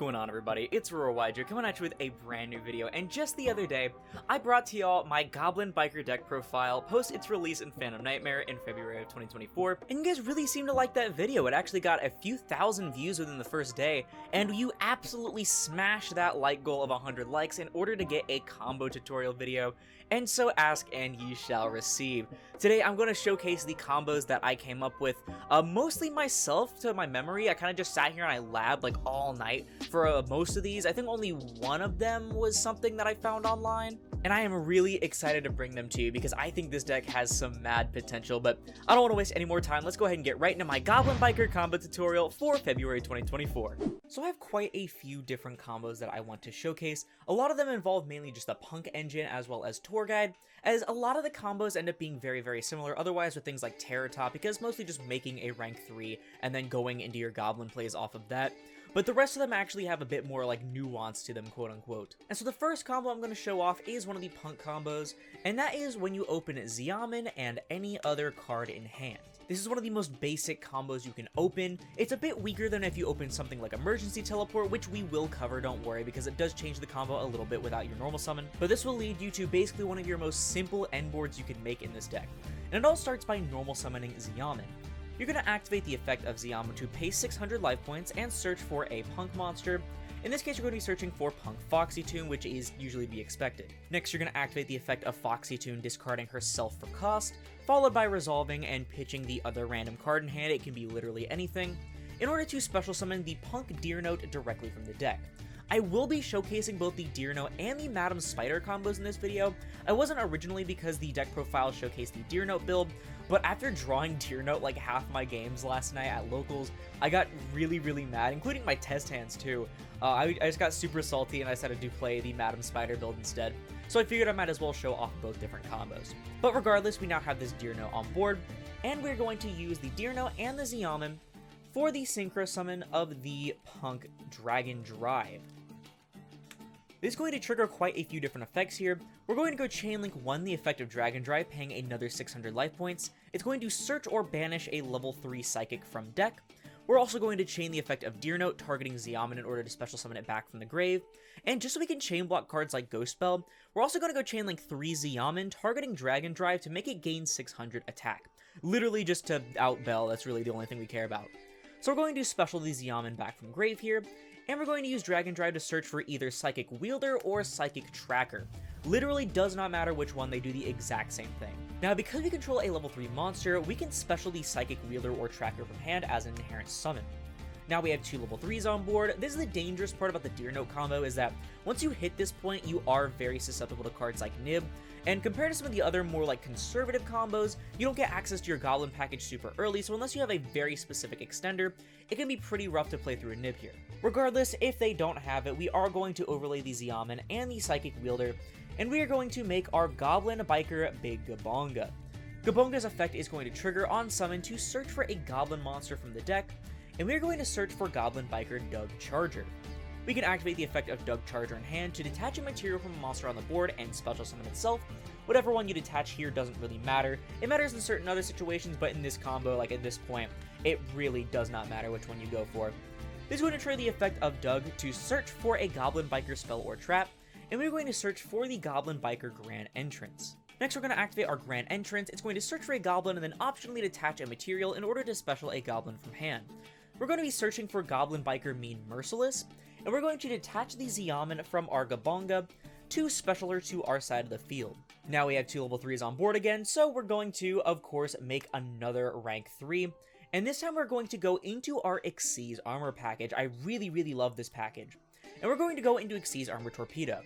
going on, everybody? It's RoarWider coming at you with a brand new video, and just the other day, I brought to y'all my Goblin Biker deck profile post its release in Phantom Nightmare in February of 2024, and you guys really seemed to like that video. It actually got a few thousand views within the first day, and you absolutely smashed that like goal of 100 likes in order to get a combo tutorial video, and so ask and ye shall receive. Today, I'm going to showcase the combos that I came up with, mostly myself to my memory. I kind of just sat here and I labbed like all night for most of these. I think only one of them was something that I found online, and I am really excited to bring them to you because I think this deck has some mad potential. But I don't want to waste any more time. Let's go ahead and get right into my Goblin Biker combo tutorial for February 2024. So I have quite a few different combos that I want to showcase. A lot of them involve mainly just the P.U.N.K engine as well as tour guide, as a lot of the combos end up being very similar otherwise with things like Terror Top, because mostly just making a rank 3 and then going into your Goblin plays off of that. But the rest of them actually have a bit more like nuance to them, quote unquote. And so the first combo I'm going to show off is one of the P.U.N.K combos, and that is when you open Amin and any other card in hand. This is one of the most basic combos you can open. It's a bit weaker than if you open something like Emergency Teleport, which we will cover, don't worry, because it does change the combo a little bit without your normal summon. But this will lead you to basically one of your most simple end boards you can make in this deck. And it all starts by normal summoning Amin. You're going to activate the effect of Amin to pay 600 life points and search for a P.U.N.K monster. In this case, you're going to be searching for P.U.N.K Foxy Tune, which is usually be expected. Next, you're going to activate the effect of Foxy Tune, discarding herself for cost, followed by resolving and pitching the other random card in hand. It can be literally anything, in order to special summon the P.U.N.K Deer Note directly from the deck. I will be showcasing both the Deer Note and the Madam Spider combos in this video. I wasn't originally because the deck profile showcased the Deer Note build, but after drawing Deer Note like half my games last night at locals, I got really mad, including my test hands too. I just got super salty and I decided to play the Madam Spider build instead. So I figured I might as well show off both different combos. But regardless, we now have this Deer Note on board, and we're going to use the Deer Note and the Amin for the synchro summon of the P.U.N.K Dragon Drive. This is going to trigger quite a few different effects here. We're going to go Chain Link 1, the effect of Dragon Drive, paying another 600 life points. It's going to search or banish a level 3 Psychic from deck. We're also going to chain the effect of Deer Note, targeting Amin in order to special summon it back from the grave. And just so we can chain block cards like Ghost Spell, we're also going to go Chain Link 3 Amin, targeting Dragon Drive to make it gain 600 attack. Literally just to outbell, that's really the only thing we care about. So we're going to special the Amin back from grave here, and we're going to use Dragon Drive to search for either Psychic Wielder or Psychic Tracker. Literally does not matter which one, they do the exact same thing. Now, because we control a level 3 monster, we can special the Psychic Wielder or Tracker from hand as an inherent summon. Now we have 2 level 3s on board. This is the dangerous part about the Deer Note combo, is that once you hit this point, you are very susceptible to cards like Nib, and compared to some of the other more like conservative combos, you don't get access to your Goblin package super early, so unless you have a very specific extender, it can be pretty rough to play through a Nib here. Regardless, if they don't have it, we are going to overlay the Amin and the Psychic Wielder, and we are going to make our Goblin Biker Big Gabonga. Gabonga's effect is going to trigger on summon to search for a Goblin monster from the deck, and we are going to search for Goblin Biker Doug Charger. We can activate the effect of Doug Charger in hand to detach a material from a monster on the board and special summon itself. Whatever one you detach here doesn't really matter. It matters in certain other situations, but in this combo, like at this point, it really does not matter which one you go for. This is going to trigger the effect of Doug to search for a Goblin Biker spell or trap, and we're going to search for the Goblin Biker Grand Entrance. Next, we're going to activate our Grand Entrance. It's going to search for a Goblin and then optionally detach a material in order to special a Goblin from hand. We're going to be searching for Goblin Biker Mean Merciless, and we're going to detach the Amin from our Gabonga to special her to our side of the field. Now we have 2 level 3s on board again, so we're going to, of course, make another rank 3. And this time we're going to go into our Xyz Armor package. I really love this package. And we're going to go into Xyz Armor Torpedo.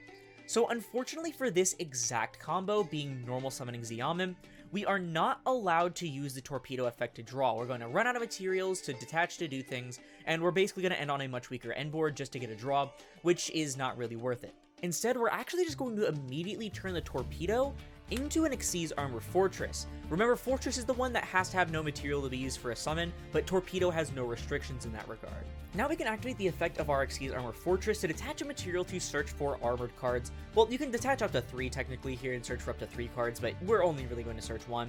So unfortunately for this exact combo, being normal summoning Amin, we are not allowed to use the Torpedo effect to draw. We're going to run out of materials to detach to do things, and we're basically going to end on a much weaker end board just to get a draw, which is not really worth it. Instead, we're actually just going to immediately turn the Torpedo into an Xyz Armor Fortress. Remember, Fortress is the one that has to have no material to be used for a summon, but Torpedo has no restrictions in that regard. Now we can activate the effect of our Xyz Armor Fortress to detach a material to search for armored cards. Well, you can detach up to 3 technically here and search for up to 3 cards, but we're only really going to search 1.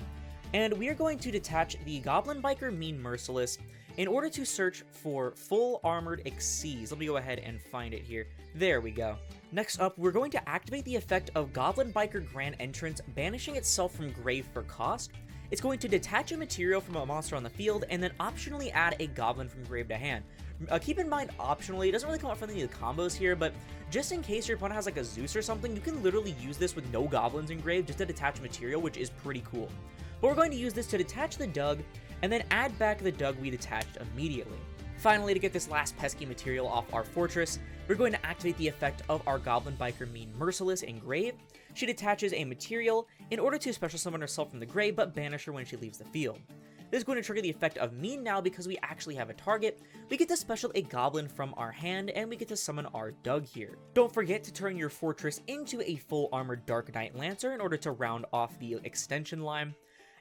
And we are going to detach the Goblin Biker Mean Merciless, in order to search for full armored Xyz. Let me go ahead and find it here. There we go. Next up, we're going to activate the effect of Goblin Biker Grand Entrance, banishing itself from grave for cost. It's going to detach a material from a monster on the field, and then optionally add a Goblin from grave to hand. Keep in mind, optionally, it doesn't really come up from any of the combos here, but just in case your opponent has like a Zeus or something, you can literally use this with no Goblins in grave just to detach material, which is pretty cool. But we're going to use this to detach the Dug, and then add back the Dug we detached immediately. Finally, to get this last pesky material off our fortress, we're going to activate the effect of our Goblin Biker Mean Merciless in grave. She detaches a material in order to special summon herself from the grave, but banish her when she leaves the field. This is going to trigger the effect of Mean now because we actually have a target. We get to special a Goblin from our hand, and we get to summon our Dug here. Don't forget to turn your fortress into a full armored Dark Knight Lancer in order to round off the extension line.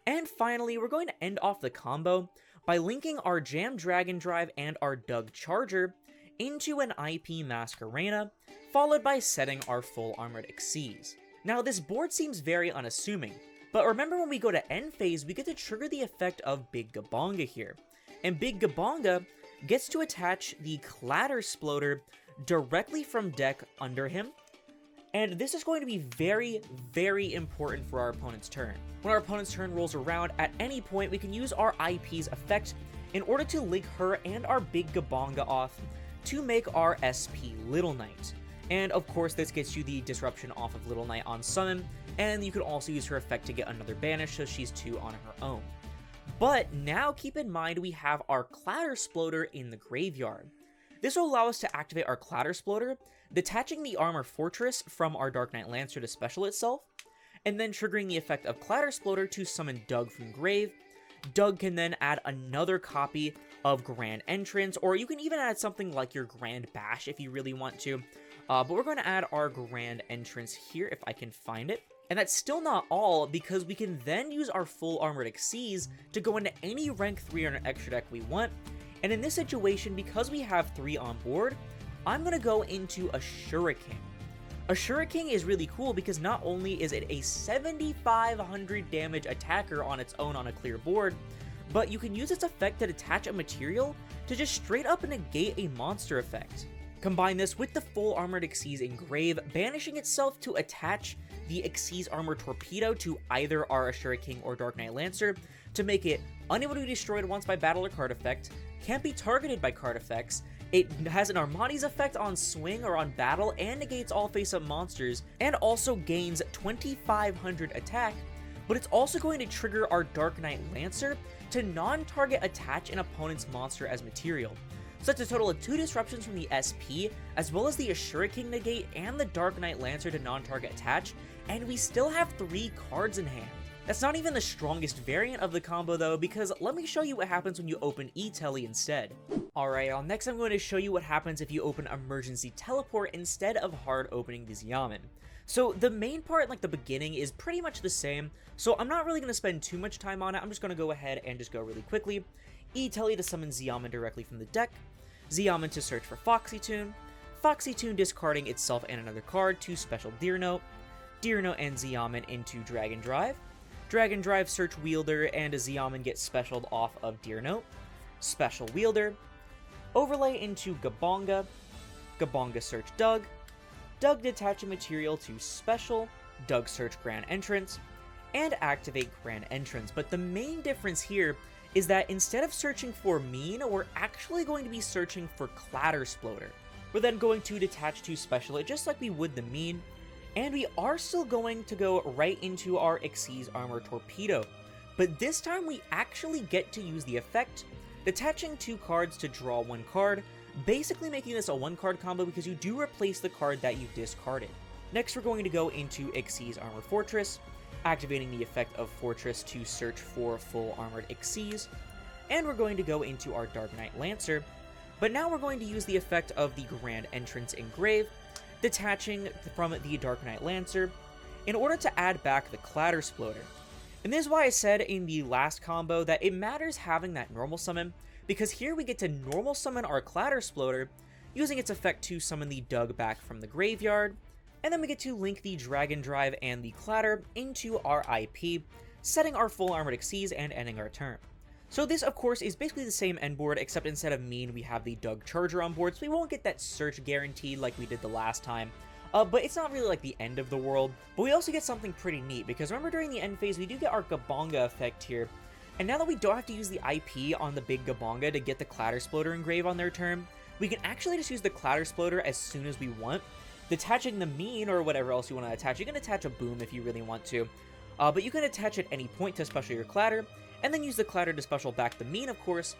And finally, we're going to end off the combo by linking our Jam Dragon Drive and our Dug Charger into an IP Masquerena, followed by setting our full armored Xyz. Now, this board seems very unassuming, but remember when we go to end phase, we get to trigger the effect of Big Gabonga here. And Big Gabonga gets to attach the Clatter Sploder directly from deck under him. And this is going to be very, very important for our opponent's turn. When our opponent's turn rolls around, at any point, we can use our IP's effect in order to link her and our Big Gabonga off to make our SP Little Knight. And of course, this gets you the disruption off of Little Knight on summon, and you can also use her effect to get another banish, so she's 2 on her own. But now keep in mind we have our Clatter Sploder in the graveyard. This will allow us to activate our Clatter Sploder, detaching the Armor Fortress from our Dark Knight Lancer to special itself, and then triggering the effect of Clatter Sploder to summon Dug from grave. Dug can then add another copy of Grand Entrance, or you can even add something like your Grand Bash if you really want to. But we're going to add our Grand Entrance here if I can find it. And that's still not all, because we can then use our full armored Xyz to go into any rank 3 on an extra deck we want. And in this situation, because we have 3 on board, I'm going to go into a Shuriken. A Shuriken is really cool because not only is it a 7,500 damage attacker on its own on a clear board, but you can use its effect to detach a material to just straight up negate a monster effect. Combine this with the full armored Xyz in grave, banishing itself to attach the Xyz Armor Torpedo to either our Shuriken or Dark Knight Lancer to make it unable to be destroyed once by battle or card effect, can't be targeted by card effects, it has an Armani's effect on swing or on battle and negates all face-up monsters, and also gains 2,500 attack, but it's also going to trigger our Dark Knight Lancer to non-target attach an opponent's monster as material. So that's a total of 2 disruptions from the SP, as well as the Shuriken negate and the Dark Knight Lancer to non-target attach, and we still have 3 cards in hand. That's not even the strongest variant of the combo though, because let me show you what happens when you open E-Tele instead. Alright, y'all, next I'm going to show you what happens if you open Emergency Teleport instead of hard opening the Xiamen. So the main part, like the beginning, is pretty much the same, so I'm not really going to spend too much time on it. I'm just going to go ahead and just go really quickly. E-Tele to summon Xiamen directly from the deck, Xiamen to search for Foxy Tune discarding itself and another card to special Deer Note and Xiamen into Dragon Drive search Wielder, and a Xiamen gets specialed off of Deer Note, special Wielder, overlay into Gabonga search Dug detach a material to special, Dug search Grand Entrance, and activate Grand Entrance. But the main difference here is that instead of searching for Mean, we're actually going to be searching for Clatter Sploder. We're then going to detach to special it just like we would the Mean, and we are still going to go right into our Xyz Armor Torpedo. But this time we actually get to use the effect, detaching 2 cards to draw 1 card, basically making this a 1-card combo because you do replace the card that you discarded. Next we're going to go into Xyz Armor Fortress, activating the effect of Fortress to search for full armored Xyz, and we're going to go into our Dark Knight Lancer, but now we're going to use the effect of the Grand Entrance in grave, detaching from the Dark Knight Lancer, in order to add back the Clatter Sploder. And this is why I said in the last combo that it matters having that normal summon, because here we get to normal summon our Clatter Sploder, using its effect to summon the Dug back from the graveyard, and then we get to link the Dragon Drive and the Clatter into our IP, setting our full armored Xyz and ending our turn. So this, of course, is basically the same end board, except instead of Mean, we have the Doug Charger on board, so we won't get that search guaranteed like we did the last time. But it's not really like the end of the world. But we also get something pretty neat, because remember during the end phase, we do get our Gabonga effect here. And now that we don't have to use the IP on the big Gabonga to get the Clattersploder engrave on their turn, we can actually just use the Clattersploder as soon as we want. Detaching the Mean or whatever else you want to attach. You can attach a Boom if you really want to. But you can attach at any point to special your Clatter, and then use the Clatter to special back the Mean, of course.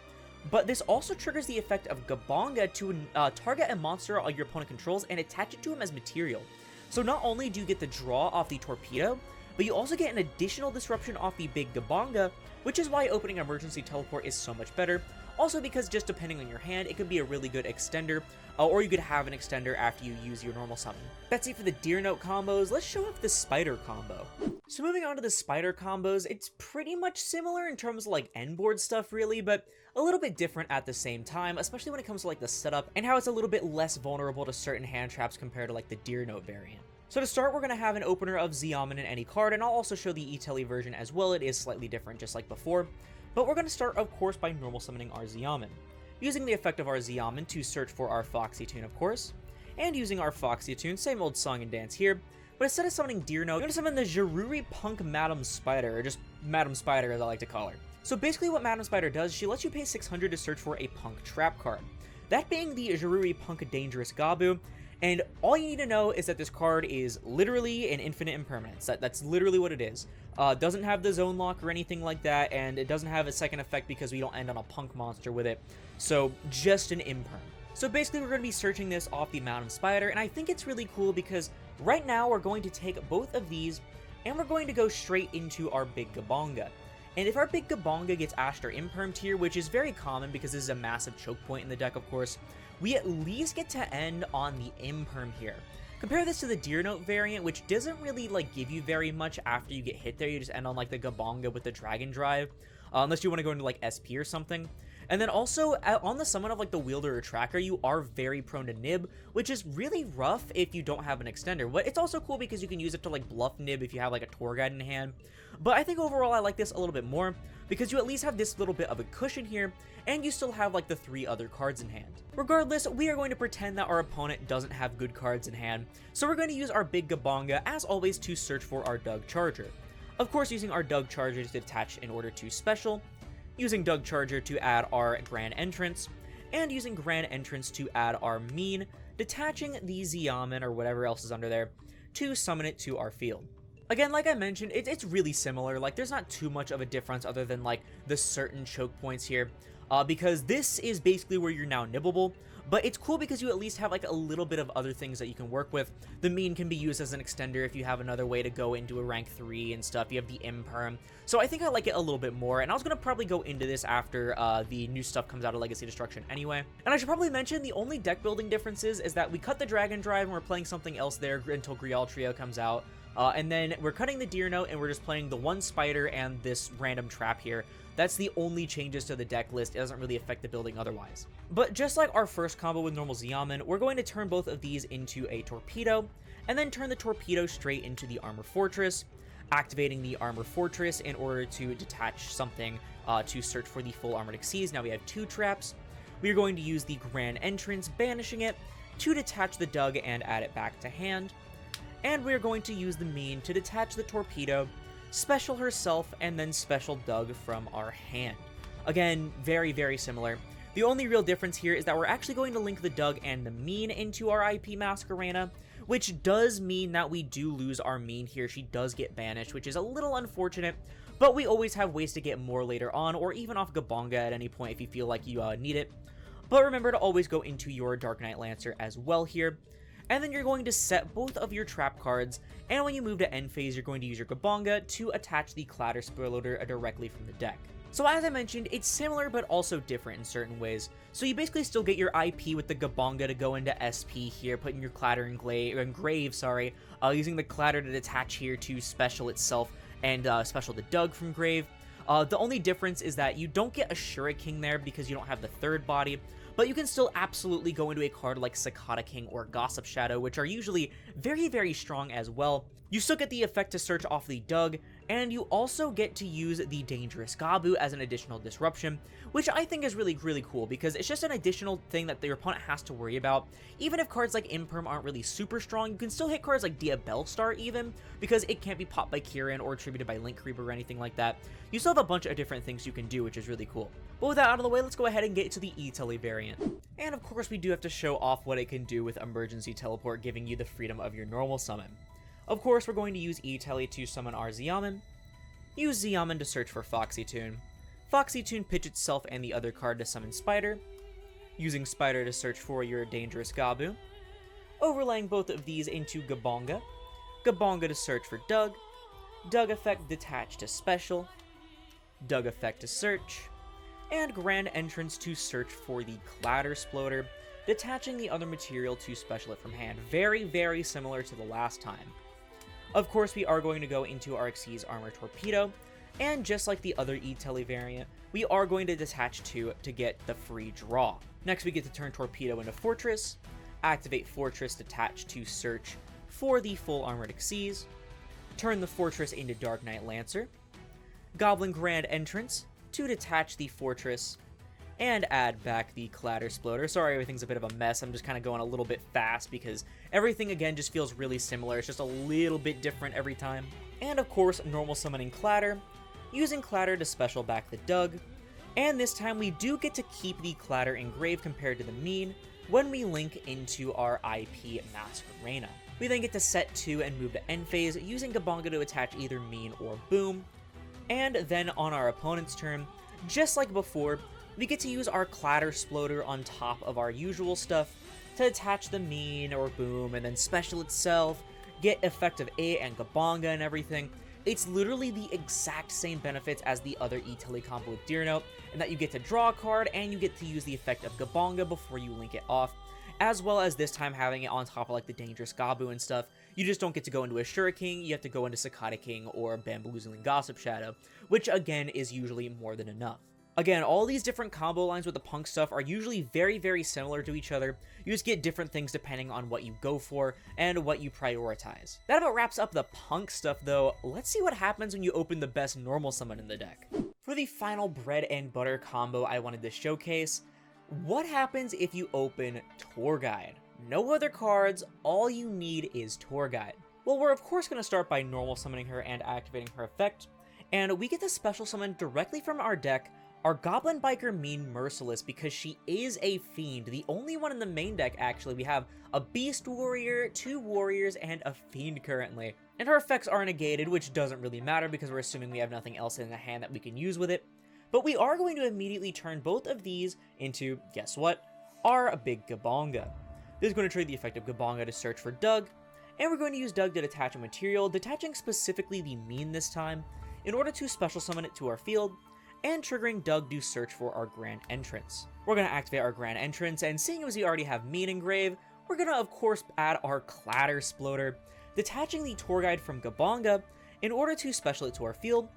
But this also triggers the effect of Gabonga to target a monster your opponent controls and attach it to him as material. So not only do you get the draw off the Torpedo, but you also get an additional disruption off the big Gabonga, which is why opening Emergency Teleport is so much better. Also because just depending on your hand, it could be a really good extender, or you could have an extender after you use your normal summon. That's it for the Deer Note combos. Let's show off the Spider combo. So moving on to the Spider combos, it's pretty much similar in terms of like end board stuff really, but a little bit different at the same time, especially when it comes to like the setup and how it's a little bit less vulnerable to certain hand traps compared to like the Deer Note variant. So to start, we're going to have an opener of Amin in any card, and I'll also show the E-Tele version as well. It is slightly different just like before. But we're going to start, of course, by normal summoning our Amin. Using the effect of our Amin to search for our Foxy Tune, of course. And using our Foxy Tune, same old song and dance here. But instead of summoning Deer Note, we're going to summon the P.U.N.K Madam Spider, or just Madam Spider as I like to call her. So basically what Madam Spider does, she lets you pay 600 to search for a P.U.N.K trap card. That being the P.U.N.K Dangerous Gabu. And all you need to know is that this card is literally an infinite impermanence. That's literally what it is. Doesn't have the zone lock or anything like that, and it doesn't have a second effect because we don't end on a P.U.N.K monster with it. So just an imperm. So basically we're going to be searching this off the Madam Spider, and I think it's really cool because right now we're going to take both of these, and we're going to go straight into our big Gabonga. And if our big Gabonga gets Ashed or impermed here, which is very common because this is a massive choke point in the deck, of course, we at least get to end on the imperm here. Compare this to the Deer Note variant, which doesn't really like give you very much after you get hit there. You just end on like the Gabonga with the Dragon Drive, unless you want to go into like SP or something. And then also, on the summon of like the Wielder or Tracker, you are very prone to Nib, which is really rough if you don't have an extender. But it's also cool because you can use it to like bluff Nib if you have like a Tour Guide in hand. But I think overall I like this a little bit more, because you at least have this little bit of a cushion here, and you still have like the 3 other cards in hand. Regardless, we are going to pretend that our opponent doesn't have good cards in hand, so we're going to use our big Gabonga, as always, to search for our Doug Charger. Of course, using our Doug Charger to detach in order to special, using Doug Charger to add our Grand Entrance, and using Grand Entrance to add our Mean, detaching the Amin or whatever else is under there, to summon it to our field. Again, like I mentioned, it's really similar. Like, there's not too much of a difference other than, like, the certain choke points here. Because this is basically where you're now nibbable. But it's cool because you at least have, like, a little bit of other things that you can work with. The Mean can be used as an extender if you have another way to go into a rank 3 and stuff. You have the Imperm. So I think I like it a little bit more. And I was going to probably go into this after the new stuff comes out of Legacy Destruction anyway. And I should probably mention the only deck building differences is that we cut the Dragon Drive and we're playing something else there until Grial Trio comes out. And then we're cutting the Deer Note and we're just playing the one Spider and this random trap here. That's the only changes to the deck list. It doesn't really affect the building otherwise. But just like our first combo with normal Amin, we're going to turn both of these into a Torpedo, and then turn the Torpedo straight into the Armor Fortress, activating the Armor Fortress in order to detach something to search for the full Armored Exceeds. Now we have 2 traps. We are going to use the Grand Entrance, banishing it, to detach the Doug and add it back to hand. And we're going to use the Mean to detach the Torpedo, special herself, and then special Doug from our hand. Again, very, very similar. The only real difference here is that we're actually going to link the Doug and the Mean into our IP Mask Arena, which does mean that we do lose our Mean here. She does get banished, which is a little unfortunate, but we always have ways to get more later on, or even off Gabonga at any point if you feel like you need it. But remember to always go into your Dark Knight Lancer as well here. And then you're going to set both of your trap cards, and when you move to end phase, you're going to use your Gabonga to attach the Clattersploder directly from the deck. So as I mentioned, it's similar but also different in certain ways. So you basically still get your IP with the Gabonga to go into SP here, putting your Clatter engrave, using the Clatter to detach here to special itself and special the Doug from grave. The only difference is that you don't get a Shuriken there because you don't have the third body, but you can still absolutely go into a card like Cicada King or Gossip Shadow, which are usually very, very strong as well. You still get the effect to search off the Doug, and you also get to use the Dangerous Gabu as an additional disruption, which I think is really, really cool, because it's just an additional thing that your opponent has to worry about. Even if cards like Imperm aren't really super strong, you can still hit cards like Diabellstar even, because it can't be popped by Kieran or attributed by Link Creeper or anything like that. You still have a bunch of different things you can do, which is really cool. But with that out of the way, let's go ahead and get to the E-Tele variant. And of course, we do have to show off what it can do with Emergency Teleport, giving you the freedom of your normal summon. Of course, we're going to use E-Tele to summon our Xiamen, use Xiamen to search for Foxy Tune, Foxy Tune pitch itself and the other card to summon Spider, using Spider to search for your Dangerous Gabu, overlaying both of these into Gabonga, Gabonga to search for Doug, Doug effect detach to special, Doug effect to search, and Grand Entrance to search for the Clatter Sploder, detaching the other material to special it from hand. Very, very similar to the last time. Of course, we are going to go into our Xyz Armor Torpedo, and just like the other E-Tele variant, we are going to detach 2 to get the free draw. Next, we get to turn Torpedo into Fortress, activate Fortress detach to search for the full armored Xyz, turn the Fortress into Dark Knight Lancer, Goblin Grand Entrance to detach the Fortress, and add back the Clatter Sploder. Sorry, everything's a bit of a mess. I'm just kind of going a little bit fast because everything, again, just feels really similar. It's just a little bit different every time. And, of course, normal summoning Clatter, using Clatter to special back the Doug. And this time, we do get to keep the Clatter engraved compared to the Mean when we link into our IP Masquerena. We then get to set 2 and move to end phase, using Gabonga to attach either Mean or Boom. And then on our opponent's turn, just like before, we get to use our Clatter Sploder on top of our usual stuff to attach the Mean or Boom and then special itself, get effective 8 and Gabonga and everything. It's literally the exact same benefits as the other E-Tele combo with Deer Note, in that you get to draw a card and you get to use the effect of Gabonga before you link it off, as well as this time having it on top of like the Dangerous Gabu and stuff. You just don't get to go into a King, you have to go into Cicada King or Bamboozling Gossip Shadow, which again is usually more than enough. Again, all these different combo lines with the P.U.N.K stuff are usually very, very similar to each other. You just get different things depending on what you go for and what you prioritize. That about wraps up the P.U.N.K stuff though. Let's see what happens when you open the best normal summon in the deck. For the final bread and butter combo I wanted to showcase, what happens if you open Tour Guide? No other cards, all you need is Tour Guide. Well, we're of course going to start by normal summoning her and activating her effect, and we get to special summon directly from our deck our Goblin Biker Mean Merciless, because she is a Fiend, the only one in the main deck actually. We have a Beast Warrior, 2 Warriors, and a Fiend currently. And her effects are negated, which doesn't really matter because we're assuming we have nothing else in the hand that we can use with it. But we are going to immediately turn both of these into, guess what, our big Gabonga. This is going to trade the effect of Gabonga to search for Doug, and we're going to use Doug to detach a material, detaching specifically the Mean this time, in order to special summon it to our field, and triggering Doug to search for our Grand Entrance. We're going to activate our Grand Entrance, and seeing as we already have Mean engraved, we're going to of course add our Clatter Sploder, detaching the Tour Guide from Gabonga in order to special it to our field,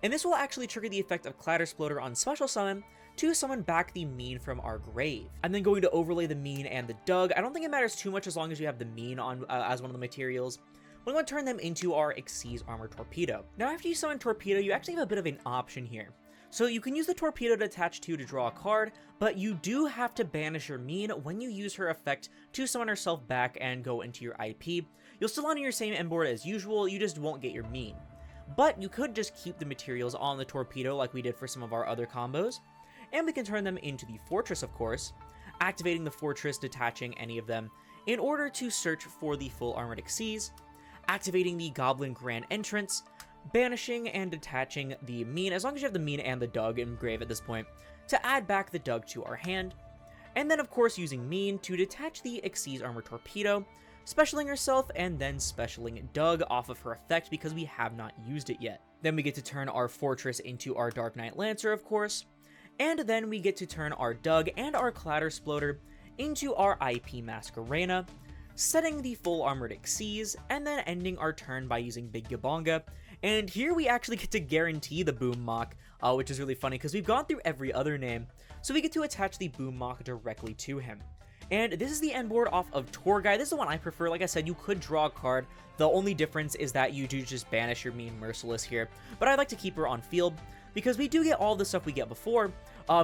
and this will actually trigger the effect of Clatter Sploder on special summon to summon back the Mean from our grave. I'm then going to overlay the Mean and the Doug. I don't think it matters too much as long as you have the Mean on as one of the materials. We're going to turn them into our Xyz Armor Torpedo. Now after you summon Torpedo, you actually have a bit of an option here. So you can use the Torpedo to attach to draw a card, but you do have to banish your Mean when you use her effect to summon herself back and go into your IP. You'll still honor your same end board as usual, you just won't get your Mean. But you could just keep the materials on the Torpedo like we did for some of our other combos, and we can turn them into the Fortress, of course, activating the Fortress, detaching any of them, in order to search for the full armored Xyz, activating the Goblin Grand Entrance, banishing and detaching the Mean, as long as you have the Mean and the Doug engraved at this point, to add back the Doug to our hand, and then of course using Mean to detach the Xyz Armor Torpedo, specialing herself, and then specialing Doug off of her effect because we have not used it yet. Then we get to turn our Fortress into our Dark Knight Lancer, of course, and then we get to turn our Doug and our Clatter Sploder into our IP Masquerena, setting the full armored Xyz, and then ending our turn by using Big Gabonga And here we actually get to guarantee the P.U.N.K, which is really funny because we've gone through every other name, so we get to attach the P.U.N.K directly to him. And this is the end board off of Tour Guide. This is the one I prefer. Like I said, you could draw a card. The only difference is that you do just banish your Mean Merciless here. But I like to keep her on field because we do get all the stuff we get before,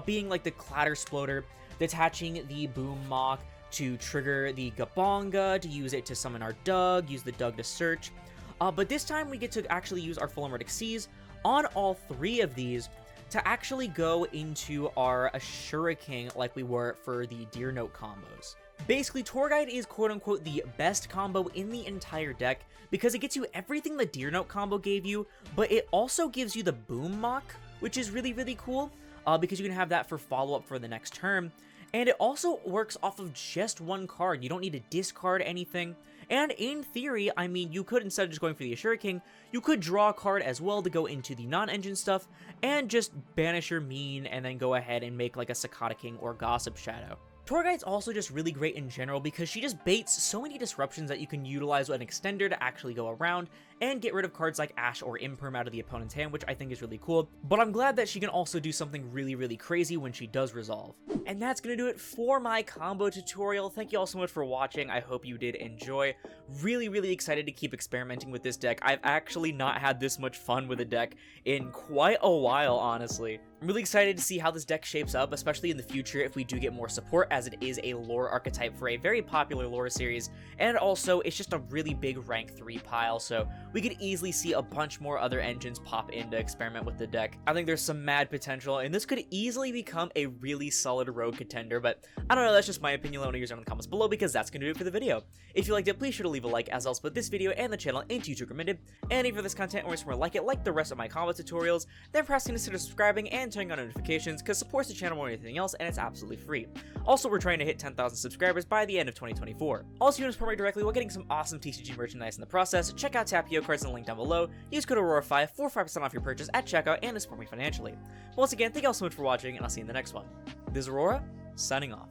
being like the Clatter Sploder, detaching the P.U.N.K to trigger the Gabonga, to use it to summon our Doug, use the Doug to search. But this time we get to actually use our Full Hermetic Seas on all three of these to actually go into our Shuriken like we were for the Deer Note combos. Basically, Tour Guide is quote-unquote the best combo in the entire deck because it gets you everything the Deer Note combo gave you, but it also gives you the P.U.N.K, which is really, really cool because you can have that for follow-up for the next turn. And it also works off of just one card. You don't need to discard anything. And in theory, I mean, you could, instead of just going for the Shuriken, you could draw a card as well to go into the non-engine stuff and just banish your Mean and then go ahead and make like a Sakata King or Gossip Shadow. Tour Guide's also just really great in general because she just baits so many disruptions that you can utilize an extender to actually go around and get rid of cards like Ash or Imperm out of the opponent's hand, which I think is really cool. But I'm glad that she can also do something really, really crazy when she does resolve. And that's gonna do it for my combo tutorial. Thank you all so much for watching. I hope you did enjoy. Really, really excited to keep experimenting with this deck. I've actually not had this much fun with a deck in quite a while, honestly. I'm really excited to see how this deck shapes up, especially in the future if we do get more support, as it is a lore archetype for a very popular lore series, and also it's just a really big rank 3 pile, so we could easily see a bunch more other engines pop in to experiment with the deck. I think there's some mad potential, and this could easily become a really solid rogue contender, but I don't know, that's just my opinion. Let me know yours down in the comments below, because that's going to do it for the video. If you liked it, please sure to leave a like, as I'll split this video and the channel into YouTube recommended, and if you for this content or more like it, like the rest of my combo tutorials, then perhaps consider subscribing and turning on notifications, because it supports the channel more than anything else, and it's absolutely free. Also, we're trying to hit 10,000 subscribers by the end of 2024. Also, you can support me directly while getting some awesome TCG merchandise in the process. Check out P.U.N.K cards in the link down below. Use code Aurora5 for 5% off your purchase at checkout and to support me financially. Once again, thank you all so much for watching, and I'll see you in the next one. This is Aurora, signing off.